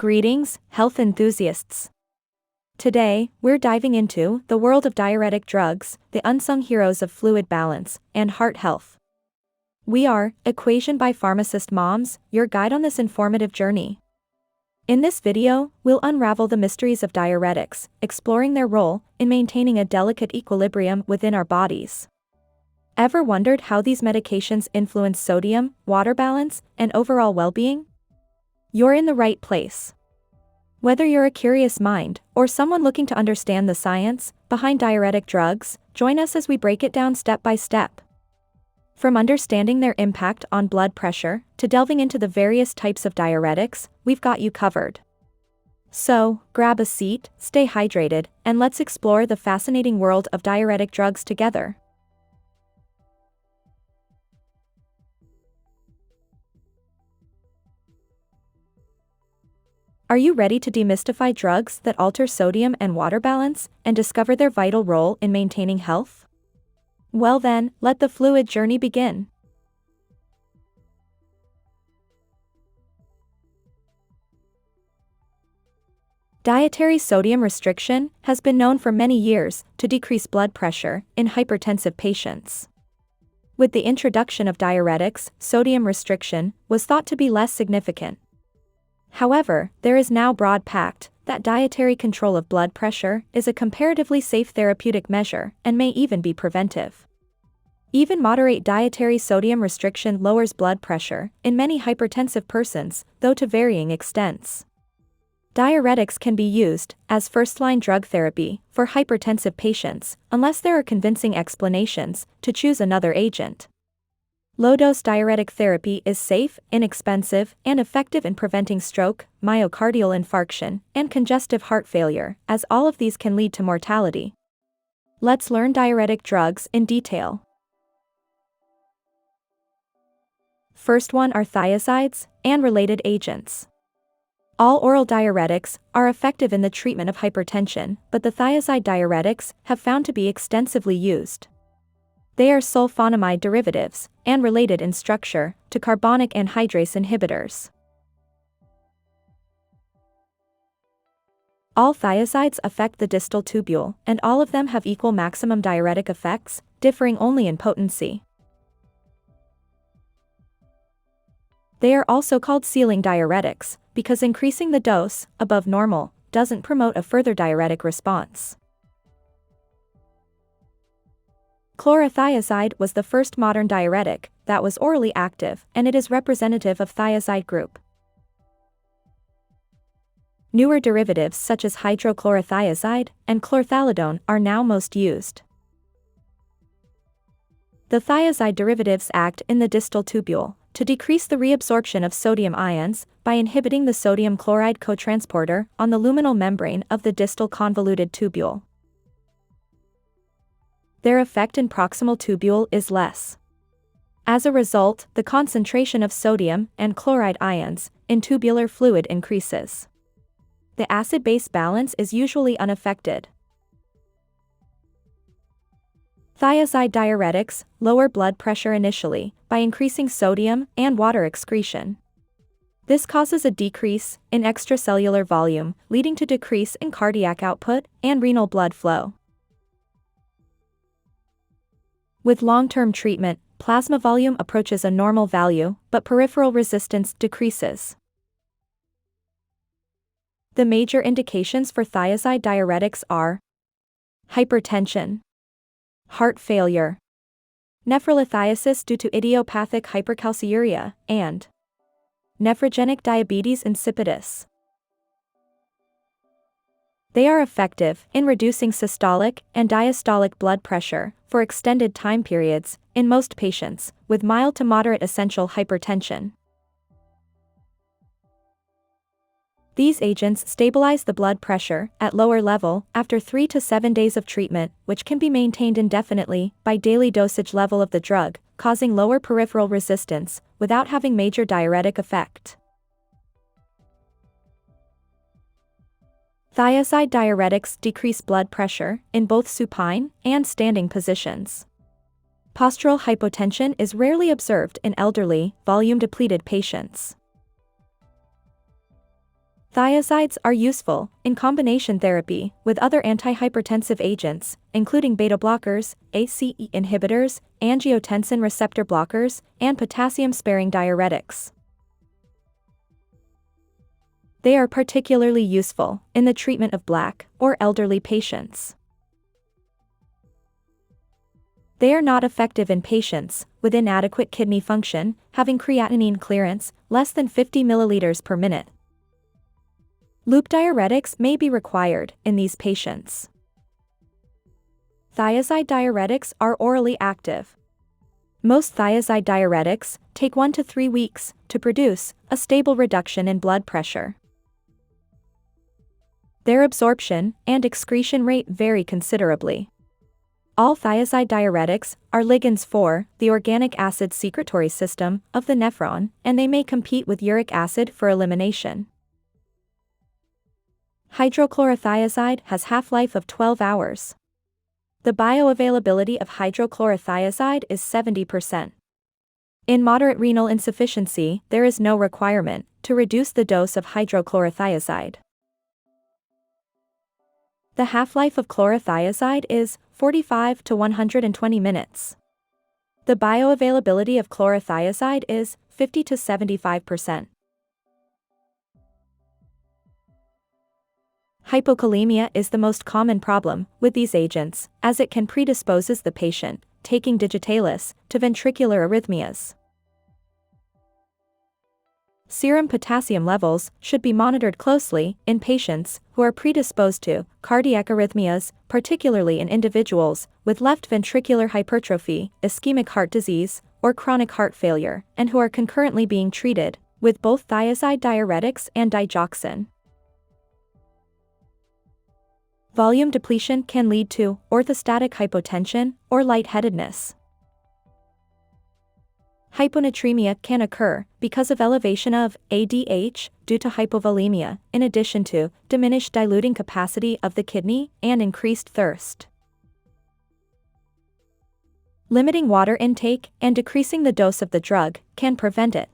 Greetings, health enthusiasts. Today, we're diving into the world of diuretic drugs, the unsung heroes of fluid balance and heart health. We are Equation by Pharmacist Moms, your guide on this informative journey. In this video, we'll unravel the mysteries of diuretics, exploring their role in maintaining a delicate equilibrium within our bodies. Ever wondered how these medications influence sodium, water balance, and overall well-being? You're in the right place. Whether you're a curious mind or someone looking to understand the science behind diuretic drugs, join us as we break it down step by step. From understanding their impact on blood pressure to delving into the various types of diuretics, we've got you covered. So, grab a seat, stay hydrated, and let's explore the fascinating world of diuretic drugs together. Are you ready to demystify drugs that alter sodium and water balance and discover their vital role in maintaining health? Well then, let the fluid journey begin. Dietary sodium restriction has been known for many years to decrease blood pressure in hypertensive patients. With the introduction of diuretics, sodium restriction was thought to be less significant. However, there is now broad pact that dietary control of blood pressure is a comparatively safe therapeutic measure and may even be preventive. Even moderate dietary sodium restriction lowers blood pressure in many hypertensive persons, though to varying extents. Diuretics can be used as first-line drug therapy for hypertensive patients unless there are convincing explanations to choose another agent. Low-dose diuretic therapy is safe, inexpensive, and effective in preventing stroke, myocardial infarction, and congestive heart failure, as all of these can lead to mortality. Let's learn diuretic drugs in detail. First one are thiazides and related agents. All oral diuretics are effective in the treatment of hypertension, but the thiazide diuretics have found to be extensively used. They are sulfonamide derivatives, and related in structure to carbonic anhydrase inhibitors. All thiazides affect the distal tubule, and all of them have equal maximum diuretic effects, differing only in potency. They are also called ceiling diuretics, because increasing the dose above normal doesn't promote a further diuretic response. Chlorothiazide was the first modern diuretic that was orally active, and it is representative of thiazide group. Newer derivatives such as hydrochlorothiazide and chlorthalidone are now most used. The thiazide derivatives act in the distal tubule to decrease the reabsorption of sodium ions by inhibiting the sodium chloride cotransporter on the luminal membrane of the distal convoluted tubule. Their effect in proximal tubule is less. As a result, the concentration of sodium and chloride ions in tubular fluid increases. The acid-base balance is usually unaffected. Thiazide diuretics lower blood pressure initially by increasing sodium and water excretion. This causes a decrease in extracellular volume, leading to decrease in cardiac output and renal blood flow. With long-term treatment, plasma volume approaches a normal value, but peripheral resistance decreases. The major indications for thiazide diuretics are hypertension, heart failure, nephrolithiasis due to idiopathic hypercalciuria, and nephrogenic diabetes insipidus. They are effective in reducing systolic and diastolic blood pressure for extended time periods in most patients with mild to moderate essential hypertension. These agents stabilize the blood pressure at lower level after 3 to 7 days of treatment, which can be maintained indefinitely by daily dosage level of the drug, causing lower peripheral resistance without having major diuretic effect. Thiazide diuretics decrease blood pressure in both supine and standing positions. Postural hypotension is rarely observed in elderly, volume-depleted patients. Thiazides are useful in combination therapy with other antihypertensive agents, including beta blockers, ACE inhibitors, angiotensin receptor blockers, and potassium-sparing diuretics. They are particularly useful in the treatment of Black or elderly patients. They are not effective in patients with inadequate kidney function, having creatinine clearance less than 50 milliliters per minute. Loop diuretics may be required in these patients. Thiazide diuretics are orally active. Most thiazide diuretics take 1 to 3 weeks to produce a stable reduction in blood pressure. Their absorption and excretion rate vary considerably. All thiazide diuretics are ligands for the organic acid secretory system of the nephron, and they may compete with uric acid for elimination. Hydrochlorothiazide has half-life of 12 hours. The bioavailability of hydrochlorothiazide is 70%. In moderate renal insufficiency, there is no requirement to reduce the dose of hydrochlorothiazide. The half-life of chlorothiazide is 45 to 120 minutes. The bioavailability of chlorothiazide is 50 to 75%. Hypokalemia is the most common problem with these agents, as it can predisposes the patient taking digitalis to ventricular arrhythmias. Serum potassium levels should be monitored closely in patients who are predisposed to cardiac arrhythmias, particularly in individuals with left ventricular hypertrophy, ischemic heart disease, or chronic heart failure, and who are concurrently being treated with both thiazide diuretics and digoxin. Volume depletion can lead to orthostatic hypotension or lightheadedness. Hyponatremia can occur because of elevation of ADH due to hypovolemia, in addition to diminished diluting capacity of the kidney and increased thirst. Limiting water intake and decreasing the dose of the drug can prevent it.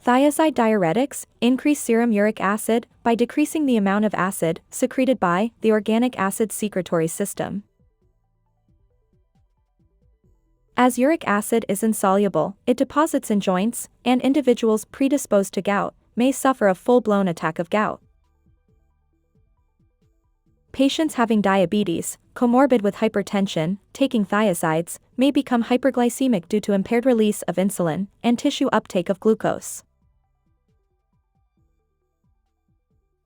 Thiazide diuretics increase serum uric acid by decreasing the amount of acid secreted by the organic acid secretory system. As uric acid is insoluble, it deposits in joints, and individuals predisposed to gout may suffer a full-blown attack of gout. Patients having diabetes, comorbid with hypertension, taking thiazides, may become hyperglycemic due to impaired release of insulin and tissue uptake of glucose.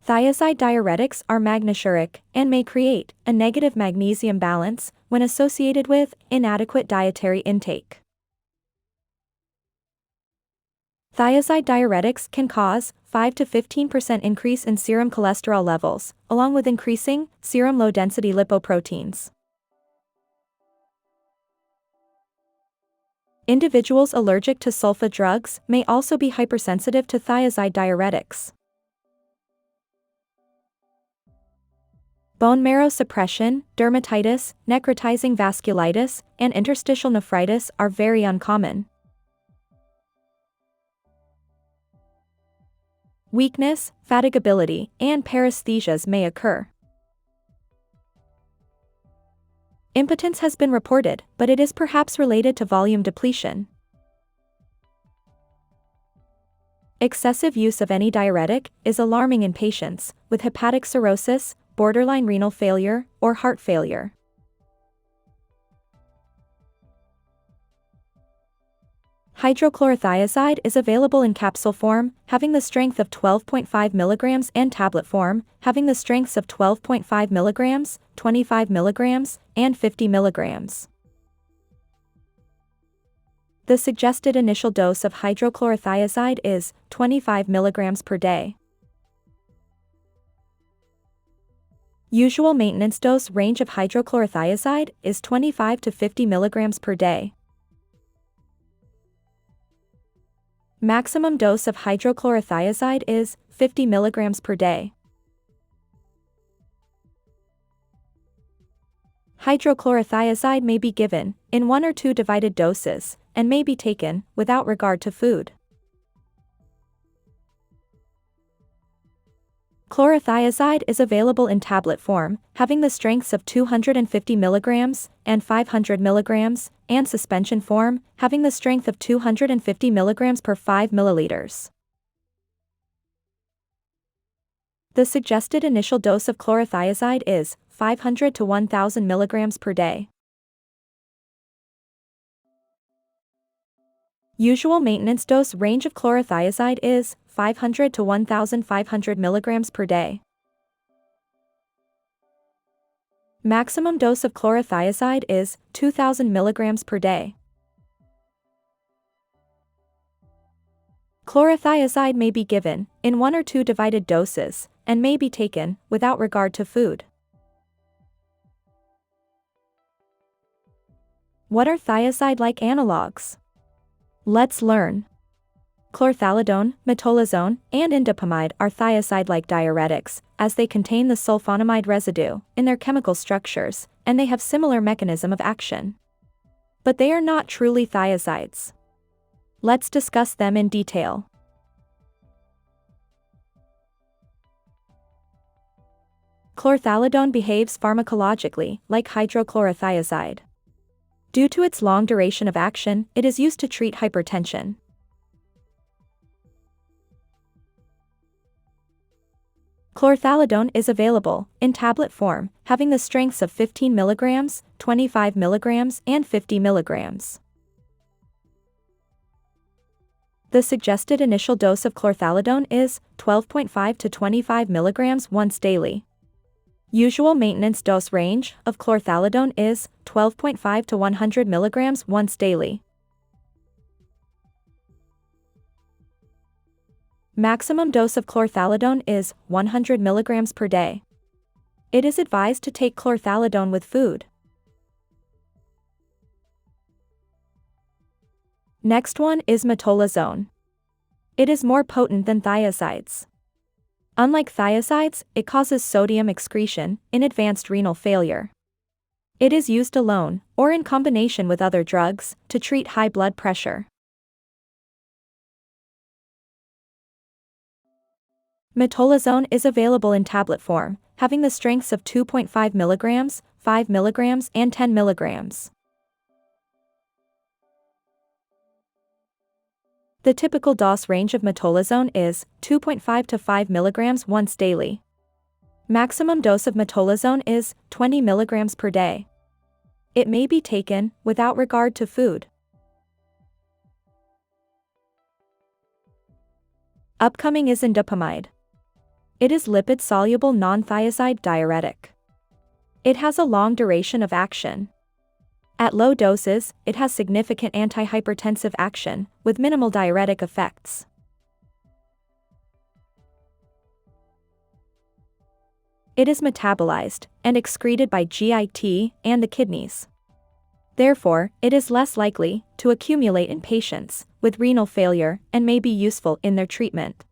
Thiazide diuretics are magnesiuric and may create a negative magnesium balance when associated with inadequate dietary intake. Thiazide diuretics can cause 5 to 15% increase in serum cholesterol levels, along with increasing serum low-density lipoproteins. Individuals allergic to sulfa drugs may also be hypersensitive to thiazide diuretics. Bone marrow suppression, dermatitis, necrotizing vasculitis, and interstitial nephritis are very uncommon. Weakness, fatigability, and paresthesias may occur. Impotence has been reported, but it is perhaps related to volume depletion. Excessive use of any diuretic is alarming in patients with hepatic cirrhosis, borderline renal failure, or heart failure. Hydrochlorothiazide is available in capsule form, having the strength of 12.5 mg, and tablet form, having the strengths of 12.5 mg, 25 mg, and 50 mg. The suggested initial dose of hydrochlorothiazide is 25 mg per day. Usual maintenance dose range of hydrochlorothiazide is 25 to 50 mg per day. Maximum dose of hydrochlorothiazide is 50 mg per day. Hydrochlorothiazide may be given in 1 or 2 divided doses and may be taken without regard to food. Chlorothiazide is available in tablet form, having the strengths of 250 mg and 500 mg, and suspension form, having the strength of 250 mg per 5 ml. The suggested initial dose of chlorothiazide is 500 to 1000 mg per day. Usual maintenance dose range of chlorothiazide is 500 to 1500 mg per day. Maximum dose of chlorothiazide is 2000 mg per day. Chlorothiazide may be given in 1 or 2 divided doses and may be taken without regard to food. What are thiazide-like analogs? Let's learn. Chlorthalidone, metolazone, and indapamide are thiazide-like diuretics, as they contain the sulfonamide residue in their chemical structures, and they have similar mechanism of action. But they are not truly thiazides. Let's discuss them in detail. Chlorthalidone behaves pharmacologically like hydrochlorothiazide. Due to its long duration of action, it is used to treat hypertension. Chlorthalidone is available in tablet form, having the strengths of 15 mg, 25 mg, and 50 mg. The suggested initial dose of chlorthalidone is 12.5 to 25 mg once daily. Usual maintenance dose range of chlorthalidone is 12.5 to 100 mg once daily. Maximum dose of chlorthalidone is 100 mg per day. It is advised to take chlorthalidone with food. Next one is metolazone. It is more potent than thiazides. Unlike thiazides, it causes sodium excretion in advanced renal failure. It is used alone, or in combination with other drugs, to treat high blood pressure. Metolazone is available in tablet form, having the strengths of 2.5 mg, 5 mg, and 10 mg. The typical dose range of metolazone is 2.5 to 5 mg once daily. Maximum dose of metolazone is 20 mg per day. It may be taken without regard to food. Upcoming is indapamide. It is lipid-soluble non-thiazide diuretic. It has a long duration of action. At low doses, it has significant antihypertensive action, with minimal diuretic effects. It is metabolized and excreted by GIT and the kidneys. Therefore, it is less likely to accumulate in patients with renal failure and may be useful in their treatment.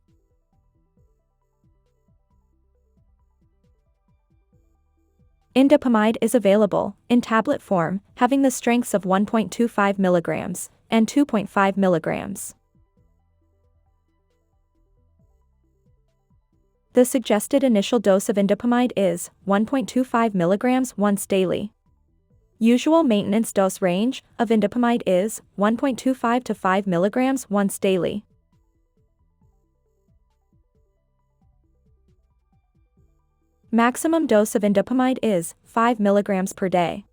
Indapamide is available in tablet form, having the strengths of 1.25 mg and 2.5 mg. The suggested initial dose of indapamide is 1.25 mg once daily. Usual maintenance dose range of indapamide is 1.25 to 5 mg once daily. Maximum dose of indapamide is 5 mg per day.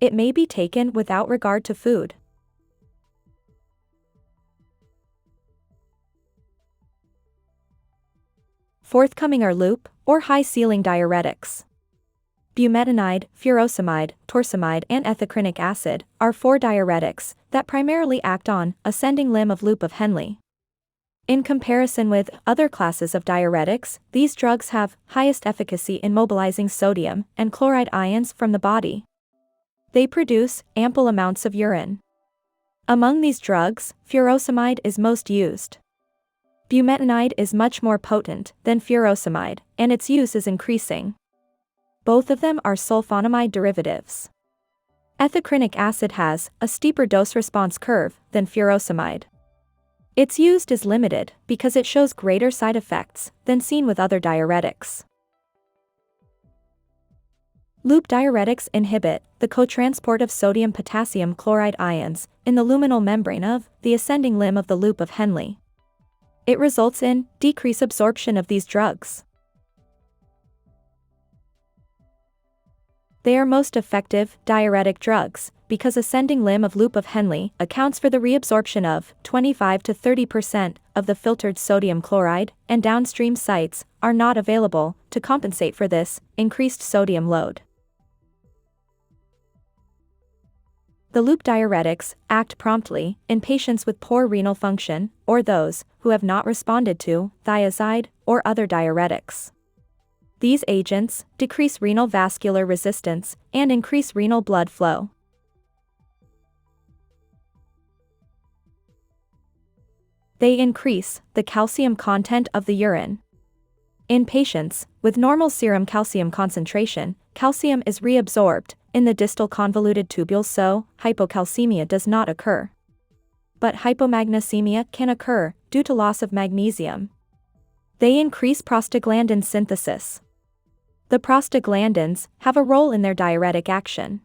It may be taken without regard to food. Forthcoming are loop, or high-ceiling diuretics. Bumetanide, furosemide, torsemide, and ethacrynic acid are 4 diuretics that primarily act on ascending limb of loop of Henle. In comparison with other classes of diuretics, these drugs have highest efficacy in mobilizing sodium and chloride ions from the body. They produce ample amounts of urine. Among these drugs, furosemide is most used. Bumetanide is much more potent than furosemide, and its use is increasing. Both of them are sulfonamide derivatives. Ethacrynic acid has a steeper dose-response curve than furosemide. Its use is limited because it shows greater side effects than seen with other diuretics. Loop diuretics inhibit the cotransport of sodium-potassium chloride ions in the luminal membrane of the ascending limb of the loop of Henle. It results in decreased absorption of these drugs. They are most effective diuretic drugs because ascending limb of loop of Henle accounts for the reabsorption of 25 to 30% of the filtered sodium chloride, and downstream sites are not available to compensate for this increased sodium load. The loop diuretics act promptly in patients with poor renal function or those who have not responded to thiazide or other diuretics. These agents decrease renal vascular resistance and increase renal blood flow. They increase the calcium content of the urine. In patients with normal serum calcium concentration, calcium is reabsorbed in the distal convoluted tubules, so hypocalcemia does not occur. But hypomagnesemia can occur due to loss of magnesium. They increase prostaglandin synthesis. The prostaglandins have a role in their diuretic action.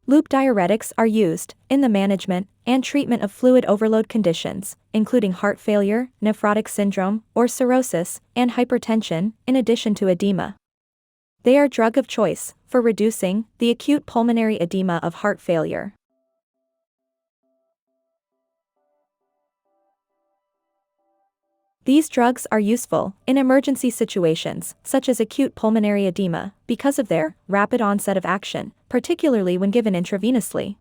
Loop diuretics are used in the management and treatment of fluid overload conditions, including heart failure, nephrotic syndrome, or cirrhosis, and hypertension, in addition to edema. They are drug of choice for reducing the acute pulmonary edema of heart failure. These drugs are useful in emergency situations, such as acute pulmonary edema, because of their rapid onset of action, particularly when given intravenously.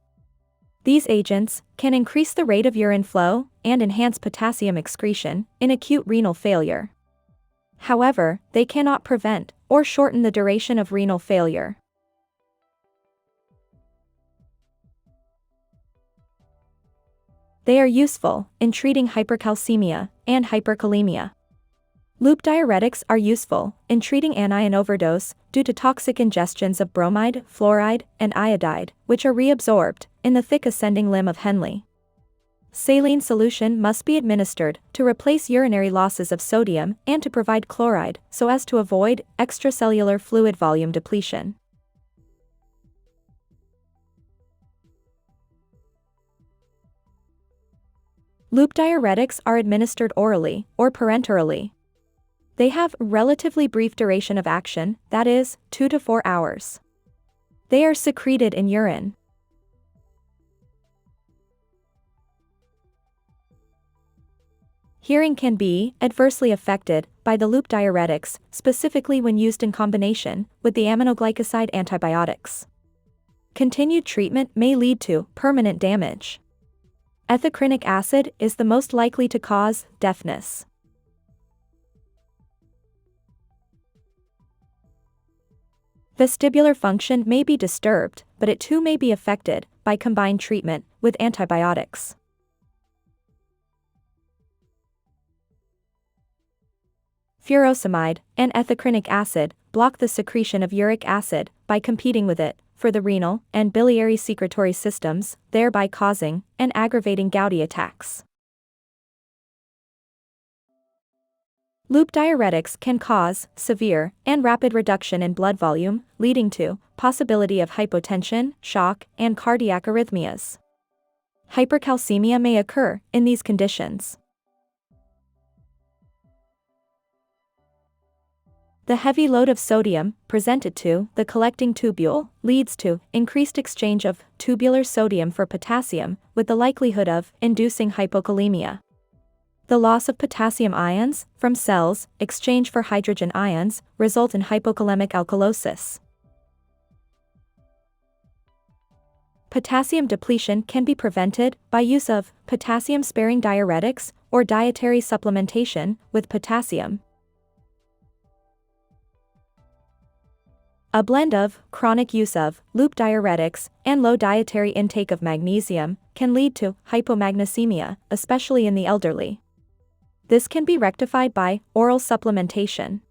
These agents can increase the rate of urine flow and enhance potassium excretion in acute renal failure. However, they cannot prevent or shorten the duration of renal failure. They are useful in treating hypercalcemia and hyperkalemia. Loop diuretics are useful in treating anion overdose due to toxic ingestions of bromide, fluoride, and iodide, which are reabsorbed in the thick ascending limb of Henle. Saline solution must be administered to replace urinary losses of sodium and to provide chloride so as to avoid extracellular fluid volume depletion. Loop diuretics are administered orally or parenterally. They have relatively brief duration of action, that is, 2 to 4 hours. They are secreted in urine. Hearing can be adversely affected by the loop diuretics, specifically when used in combination with the aminoglycoside antibiotics. Continued treatment may lead to permanent damage. Ethacrynic acid is the most likely to cause deafness. Vestibular function may be disturbed, but it too may be affected by combined treatment with antibiotics. Furosemide and ethacrynic acid block the secretion of uric acid by competing with it for the renal and biliary secretory systems, thereby causing and aggravating gouty attacks. Loop diuretics can cause severe and rapid reduction in blood volume, leading to possibility of hypotension, shock, and cardiac arrhythmias. Hypercalcemia may occur in these conditions. The heavy load of sodium presented to the collecting tubule leads to increased exchange of tubular sodium for potassium, with the likelihood of inducing hypokalemia. The loss of potassium ions from cells exchange for hydrogen ions result in hypokalemic alkalosis. Potassium depletion can be prevented by use of potassium-sparing diuretics or dietary supplementation with potassium. A blend of chronic use of loop diuretics and low dietary intake of magnesium can lead to hypomagnesemia, especially in the elderly. This can be rectified by oral supplementation.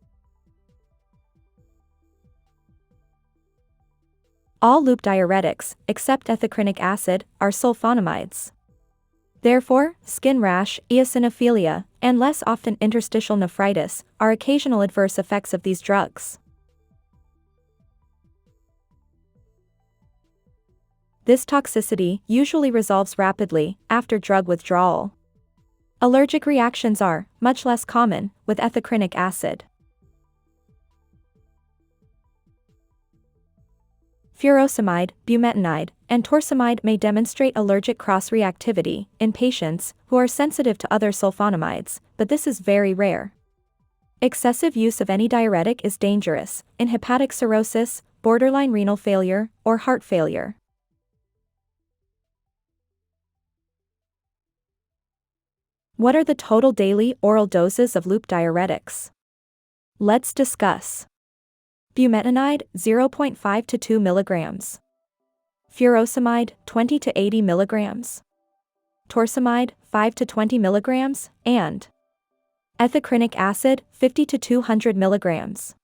All loop diuretics, except ethacrynic acid, are sulfonamides. Therefore, skin rash, eosinophilia, and less often interstitial nephritis are occasional adverse effects of these drugs. This toxicity usually resolves rapidly after drug withdrawal. Allergic reactions are much less common with ethacrynic acid. Furosemide, bumetanide, and torsemide may demonstrate allergic cross-reactivity in patients who are sensitive to other sulfonamides, but this is very rare. Excessive use of any diuretic is dangerous in hepatic cirrhosis, borderline renal failure, or heart failure. What are the total daily oral doses of loop diuretics? Let's discuss. Bumetanide, 0.5 to 2 mg. Furosemide, 20 to 80 mg. Torsemide, 5 to 20 mg, and ethacrynic acid, 50 to 200 mg.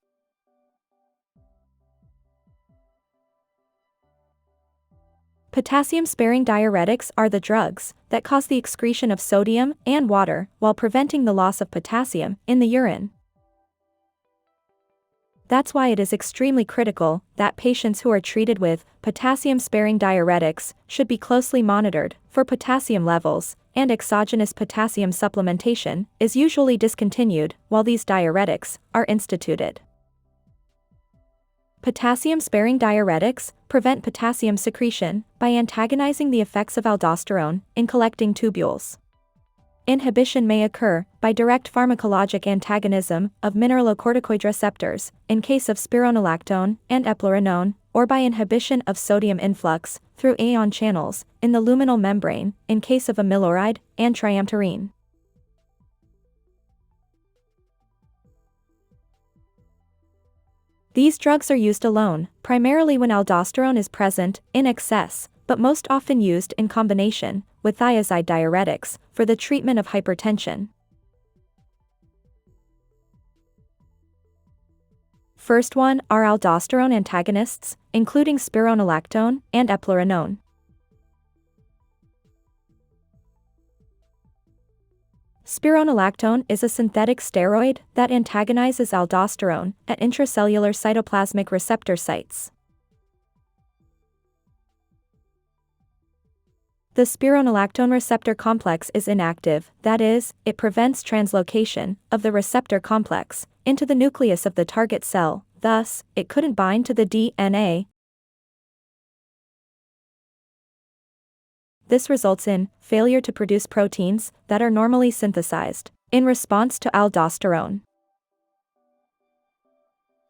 Potassium-sparing diuretics are the drugs that cause the excretion of sodium and water while preventing the loss of potassium in the urine. That's why it is extremely critical that patients who are treated with potassium-sparing diuretics should be closely monitored for potassium levels, and exogenous potassium supplementation is usually discontinued while these diuretics are instituted. Potassium-sparing diuretics prevent potassium secretion by antagonizing the effects of aldosterone in collecting tubules. Inhibition may occur by direct pharmacologic antagonism of mineralocorticoid receptors in case of spironolactone and eplerenone, or by inhibition of sodium influx through ion channels in the luminal membrane in case of amiloride and triamterene. These drugs are used alone, primarily when aldosterone is present in excess, but most often used in combination with thiazide diuretics for the treatment of hypertension. First one are aldosterone antagonists, including spironolactone and eplerenone. Spironolactone is a synthetic steroid that antagonizes aldosterone at intracellular cytoplasmic receptor sites. The spironolactone receptor complex is inactive, that is, it prevents translocation of the receptor complex into the nucleus of the target cell, thus, it couldn't bind to the DNA. This results in failure to produce proteins that are normally synthesized in response to aldosterone.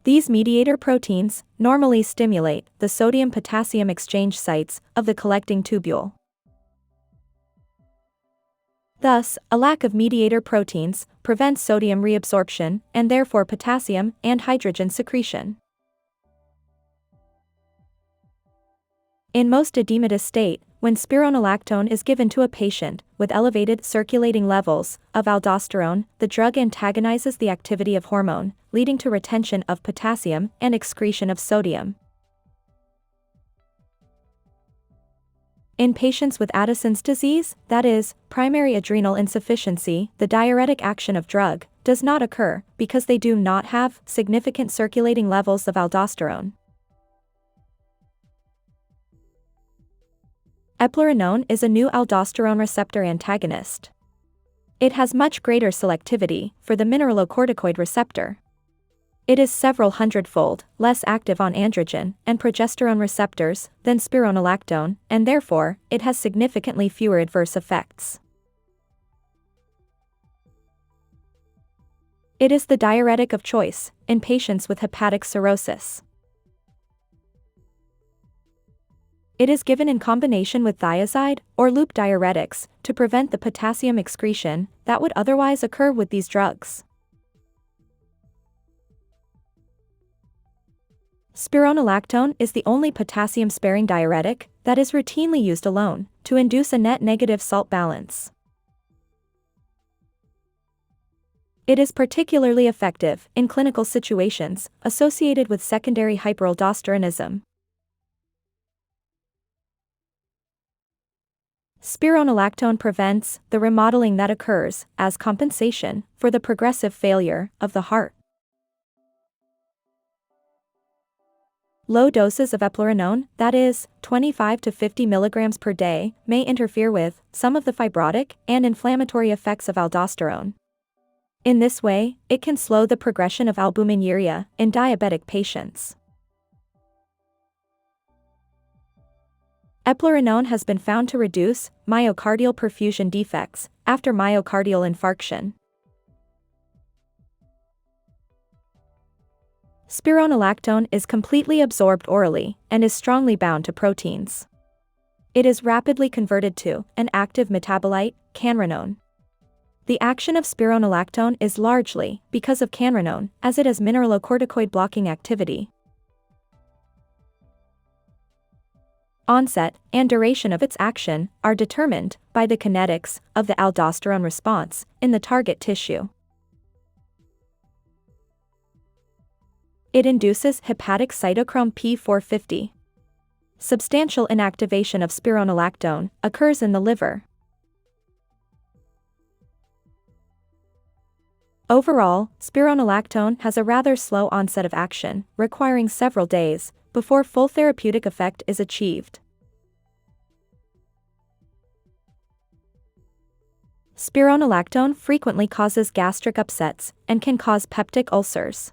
These mediator proteins normally stimulate the sodium-potassium exchange sites of the collecting tubule. Thus, a lack of mediator proteins prevents sodium reabsorption and therefore potassium and hydrogen secretion. In most edematous state, when spironolactone is given to a patient with elevated circulating levels of aldosterone, the drug antagonizes the activity of hormone, leading to retention of potassium and excretion of sodium. In patients with Addison's disease, that is, primary adrenal insufficiency, the diuretic action of drug does not occur because they do not have significant circulating levels of aldosterone. Eplerenone is a new aldosterone receptor antagonist. It has much greater selectivity for the mineralocorticoid receptor. It is several hundredfold less active on androgen and progesterone receptors than spironolactone, and therefore, it has significantly fewer adverse effects. It is the diuretic of choice in patients with hepatic cirrhosis. It is given in combination with thiazide or loop diuretics to prevent the potassium excretion that would otherwise occur with these drugs. Spironolactone is the only potassium-sparing diuretic that is routinely used alone to induce a net negative salt balance. It is particularly effective in clinical situations associated with secondary hyperaldosteronism. Spironolactone prevents the remodeling that occurs as compensation for the progressive failure of the heart. Low doses of eplerenone, that is, 25 to 50 mg per day, may interfere with some of the fibrotic and inflammatory effects of aldosterone. In this way, it can slow the progression of albuminuria in diabetic patients. Eplerenone has been found to reduce myocardial perfusion defects after myocardial infarction. Spironolactone is completely absorbed orally and is strongly bound to proteins. It is rapidly converted to an active metabolite, canrenone. The action of spironolactone is largely because of canrenone, as it has mineralocorticoid blocking activity. Onset and duration of its action are determined by the kinetics of the aldosterone response in the target tissue. It induces hepatic cytochrome P450. Substantial inactivation of spironolactone occurs in the liver. Overall, spironolactone has a rather slow onset of action, requiring several days before full therapeutic effect is achieved. Spironolactone frequently causes gastric upsets and can cause peptic ulcers.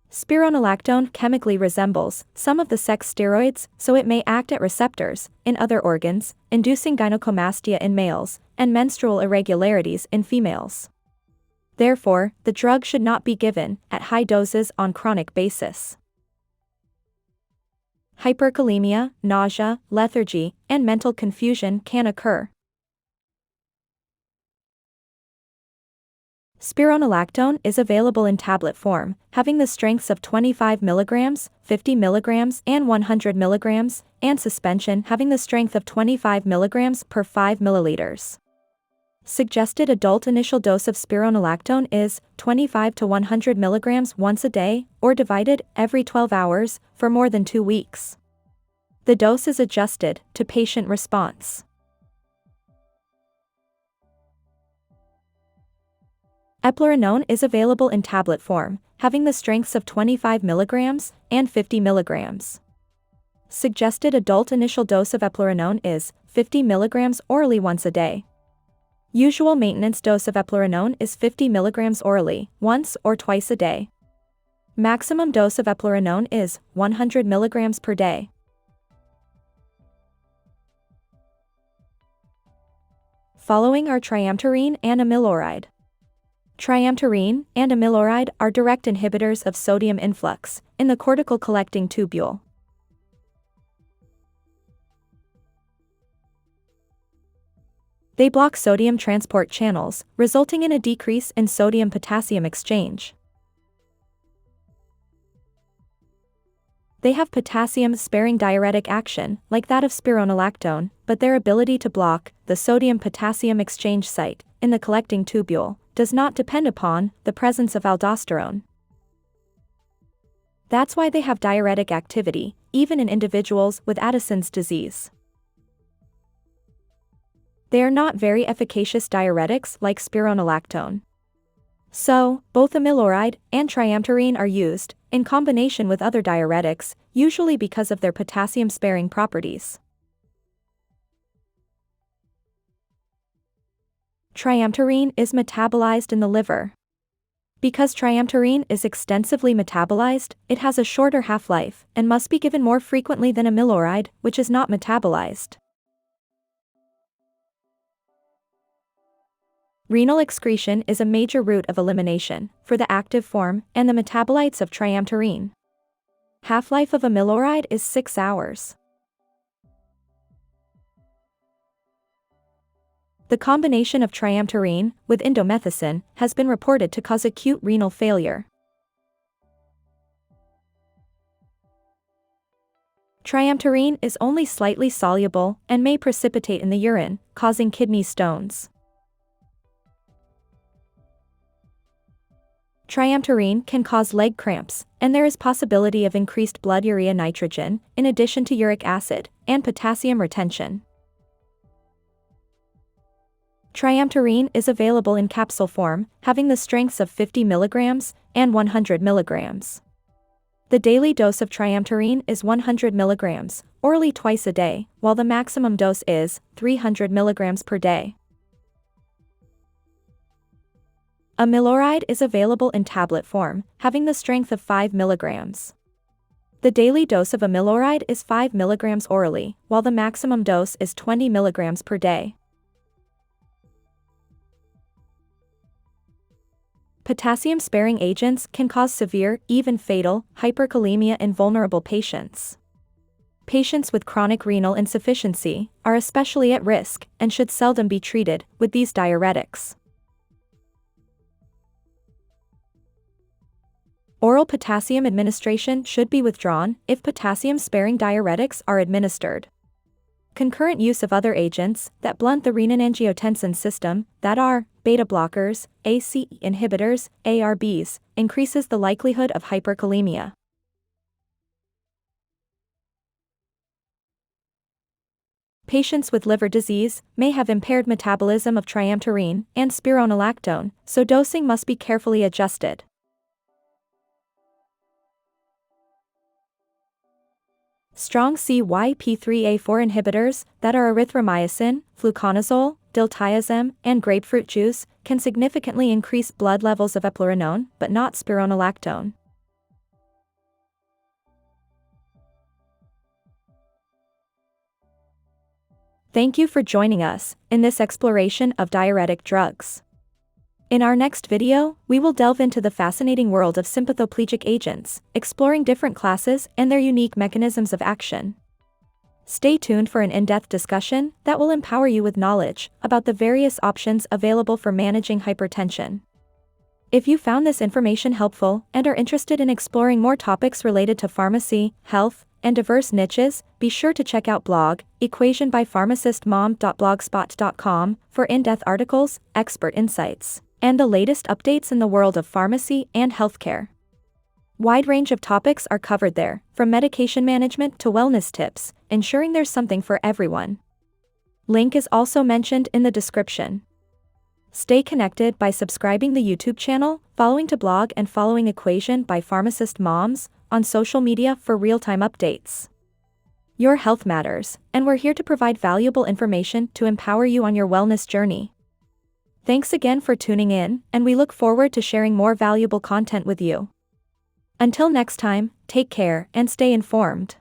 Spironolactone chemically resembles some of the sex steroids, so it may act at receptors in other organs, inducing gynecomastia in males and menstrual irregularities in females. Therefore, the drug should not be given at high doses on chronic basis. Hyperkalemia, nausea, lethargy, and mental confusion can occur. Spironolactone is available in tablet form, having the strengths of 25 mg, 50 mg, and 100 mg, and suspension having the strength of 25 mg per 5 ml. Suggested adult initial dose of spironolactone is 25 to 100 mg once a day, or divided every 12 hours, for more than 2 weeks. The dose is adjusted to patient response. Eplerenone is available in tablet form, having the strengths of 25 mg and 50 mg. Suggested adult initial dose of eplerenone is 50 mg orally once a day. Usual maintenance dose of eplerenone is 50 mg orally, once or twice a day. Maximum dose of eplerenone is 100 mg per day. Following are triamterene and amiloride. Triamterene and amiloride are direct inhibitors of sodium influx in the cortical collecting tubule. They block sodium transport channels, resulting in a decrease in sodium-potassium exchange. They have potassium-sparing diuretic action, like that of spironolactone, but their ability to block the sodium-potassium exchange site in the collecting tubule does not depend upon the presence of aldosterone. That's why they have diuretic activity, even in individuals with Addison's disease. They are not very efficacious diuretics like spironolactone. So, both amiloride and triamterene are used in combination with other diuretics, usually because of their potassium-sparing properties. Triamterene is metabolized in the liver. Because triamterene is extensively metabolized, it has a shorter half-life and must be given more frequently than amiloride, which is not metabolized. Renal excretion is a major route of elimination for the active form and the metabolites of triamterene. Half-life of amiloride is 6 hours. The combination of triamterene with indomethacin has been reported to cause acute renal failure. Triamterene is only slightly soluble and may precipitate in the urine, causing kidney stones. Triamterene can cause leg cramps, and there is possibility of increased blood urea nitrogen, in addition to uric acid, and potassium retention. Triamterene is available in capsule form, having the strengths of 50 mg and 100 mg. The daily dose of triamterene is 100 mg, orally twice a day, while the maximum dose is 300 mg per day. Amiloride is available in tablet form, having the strength of 5 mg. The daily dose of amiloride is 5 mg orally, while the maximum dose is 20 mg per day. Potassium-sparing agents can cause severe, even fatal, hyperkalemia in vulnerable patients. Patients with chronic renal insufficiency are especially at risk and should seldom be treated with these diuretics. Oral potassium administration should be withdrawn if potassium-sparing diuretics are administered. Concurrent use of other agents that blunt the renin-angiotensin system, that are beta blockers, ACE inhibitors, ARBs, increases the likelihood of hyperkalemia. Patients with liver disease may have impaired metabolism of triamterene and spironolactone, so dosing must be carefully adjusted. Strong CYP3A4 inhibitors, that are erythromycin, fluconazole, diltiazem, and grapefruit juice, can significantly increase blood levels of eplerenone, but not spironolactone. Thank you for joining us in this exploration of diuretic drugs. In our next video, we will delve into the fascinating world of sympathoplegic agents, exploring different classes and their unique mechanisms of action. Stay tuned for an in-depth discussion that will empower you with knowledge about the various options available for managing hypertension. If you found this information helpful and are interested in exploring more topics related to pharmacy, health, and diverse niches, be sure to check out blog equationbypharmacistmom.blogspot.com for in-depth articles, expert insights, and the latest updates in the world of pharmacy and healthcare. Wide range of topics are covered there, from medication management to wellness tips, ensuring there's something for everyone. Link is also mentioned in the description. Stay connected by subscribing the YouTube channel, following to blog and following Equation by Pharmacist Moms on social media for real-time updates. Your health matters, and we're here to provide valuable information to empower you on your wellness journey. Thanks again for tuning in, and we look forward to sharing more valuable content with you. Until next time, take care and stay informed.